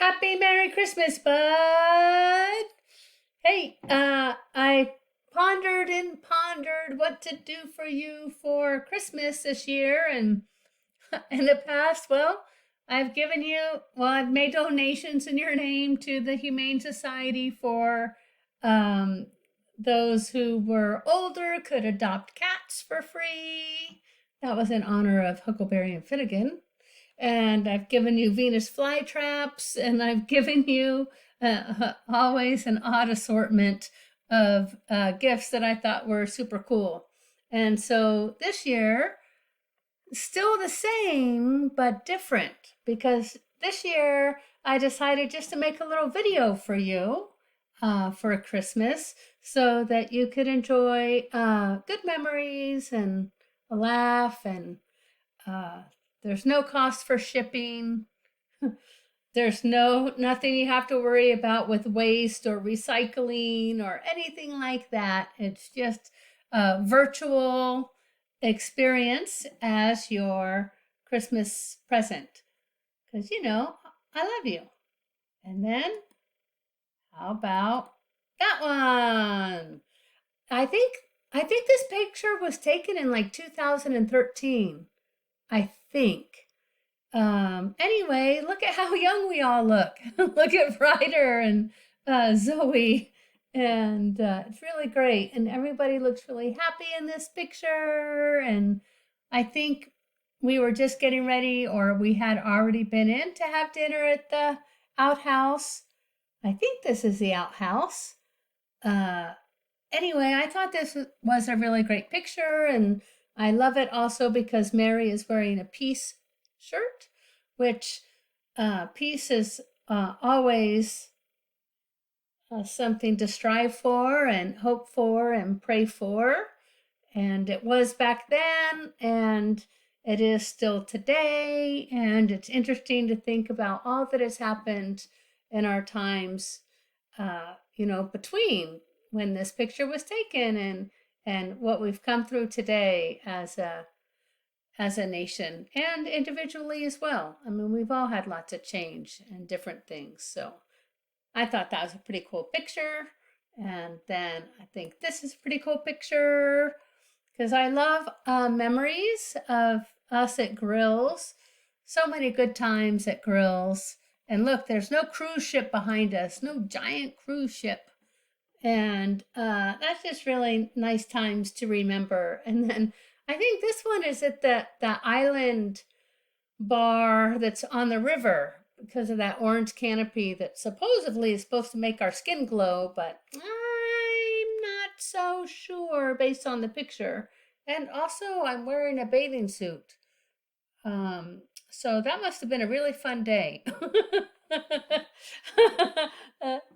Happy Merry Christmas, bud. Hey, I pondered and pondered what to do for you for Christmas this year, and in the past, I've made donations in your name to the Humane Society for um, those who were older could adopt cats for free. That was in honor of Huckleberry and Finnegan. And I've given you Venus flytraps, and I've given you always an odd assortment of gifts that I thought were super cool. And so this year, still the same, but different, because this year I decided just to make a little video for you for Christmas so that you could enjoy good memories and a laugh and uh, there's no cost for shipping. There's nothing you have to worry about with waste or recycling or anything like that. It's just a virtual experience as your Christmas present. Because I love you. And then how about that one? I think I think this picture was taken in like 2013. I think. Anyway, look at how young we all look. Look at Ryder and Zoe. And it's really great. And everybody looks really happy in this picture. And I think we were just getting ready, or we had already been in to have dinner at the outhouse. I think this is the outhouse. Uh, anyway, I thought this was a really great picture. And I love it also because Mary is wearing a peace shirt, which peace is always something to strive for and hope for and pray for. And it was back then, and it is still today. And it's interesting to think about all that has happened in our times, between when this picture was taken and what we've come through today as a nation and individually as well. I mean, we've all had lots of change and different things. So I thought that was a pretty cool picture. And then I think this is a pretty cool picture because I love memories of us at grills. So many good times at grills. And look, there's no cruise ship behind us, no giant cruise ship. And that's just really nice times to remember. And then I think this one is at the island bar that's on the river because of that orange canopy that supposedly is supposed to make our skin glow, but I'm not so sure based on the picture. And also, I'm wearing a bathing suit. So that must have been a really fun day.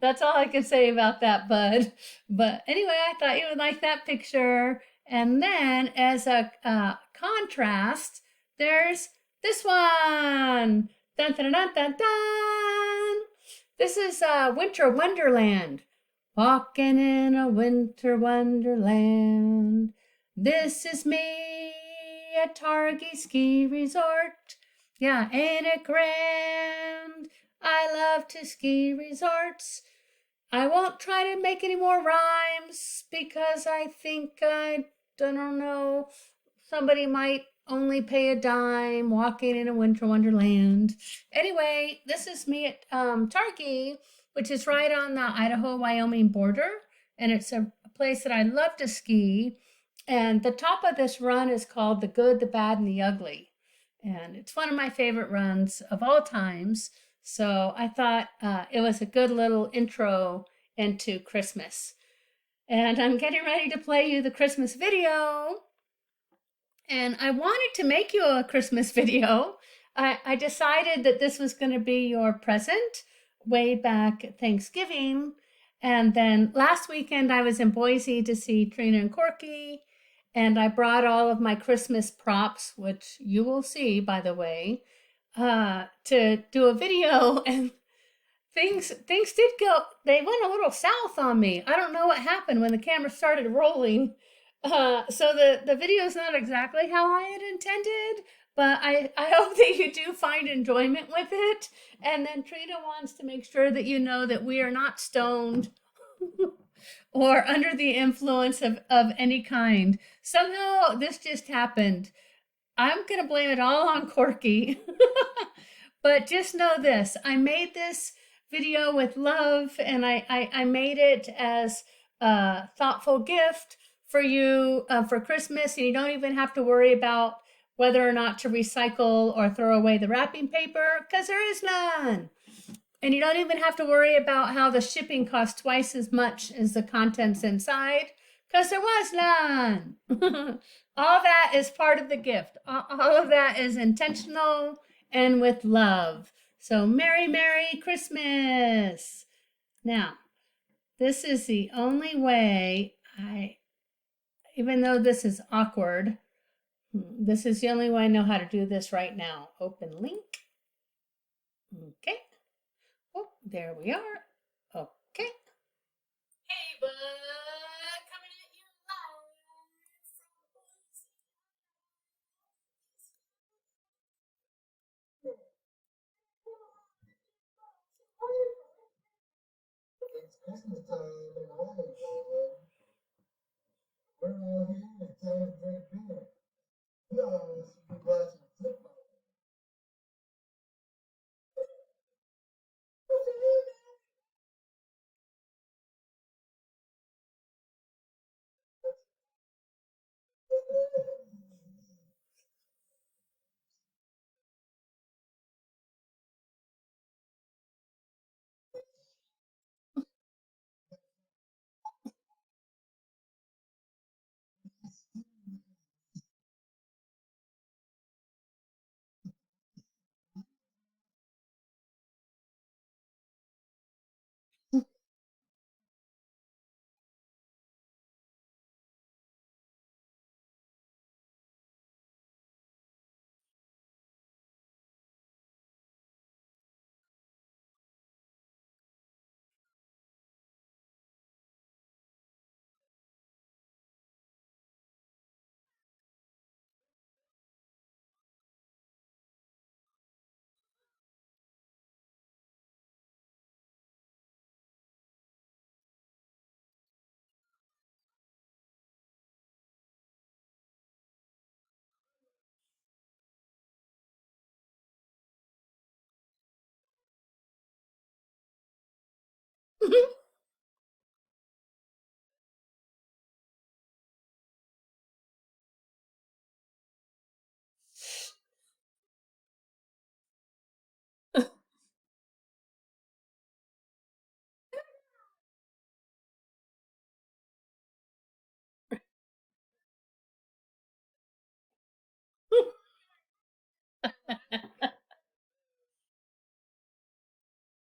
That's all I can say about that, bud. But anyway, I thought you would like that picture. And then as a contrast, there's this one. Dun, dun, dun, dun, dun. This is Winter Wonderland. Walking in a winter wonderland. This is me at Targhee Ski Resort. Yeah, ain't it grand? I love to ski resorts. I won't try to make any more rhymes because I think I don't know, somebody might only pay a dime walking in a winter wonderland. Anyway, this is me at Targhee, which is right on the Idaho-Wyoming border, and it's a place that I love to ski. And the top of this run is called The Good, the Bad, and the Ugly. And it's one of my favorite runs of all times. So I thought it was a good little intro into Christmas. And I'm getting ready to play you the Christmas video. And I wanted to make you a Christmas video. I decided that this was going to be your present way back at Thanksgiving. And then last weekend I was in Boise to see Trina and Corky. And I brought all of my Christmas props, which you will see, by the way, to do a video. And things did go, they went a little south on me. I don't know what happened when the camera started rolling. So the video is not exactly how I had intended, But I hope that you do find enjoyment with it. And then Trina wants to make sure that you know that we are not stoned or under the influence of any kind. Somehow this just happened. I'm going to blame it all on Corky. But just know this, I made this video with love, and I made it as a thoughtful gift for you for Christmas, and you don't even have to worry about whether or not to recycle or throw away the wrapping paper, because there is none. And you don't even have to worry about how the shipping costs twice as much as the contents inside, because there was none. All that is part of the gift. All of that is intentional and with love. So Merry, Merry Christmas. Now, this is the only way even though this is awkward, this is the only way I know how to do this right now. Open link. Okay. Oh, there we are. Okay. Hey, bud, coming at you live from It's Christmas time and I ain't going. We're all here. It's time to drink beer. We all should be watching football.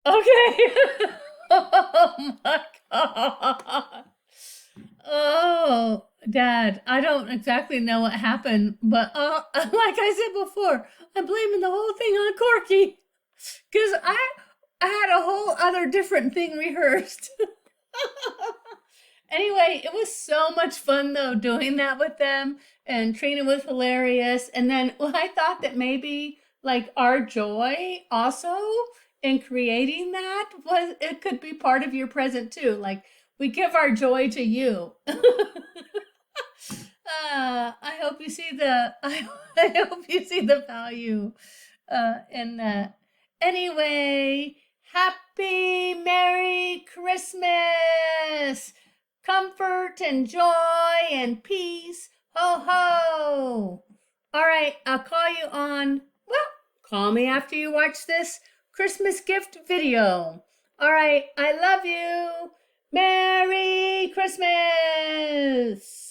Okay. Oh my God. Oh, Dad, I don't exactly know what happened, but like I said before, I'm blaming the whole thing on Corky because I had a whole other different thing rehearsed. Anyway, it was so much fun though doing that with them, and Trina was hilarious. And then well, I thought that maybe like our joy also in creating that was it could be part of your present too. Like we give our joy to you. I hope you see the I hope you see the value in that. Anyway, happy Merry Christmas! Comfort and joy and peace. Ho ho! All right, I'll call you on. Well, call me after you watch this Christmas gift video. All right, I love you. Merry Christmas!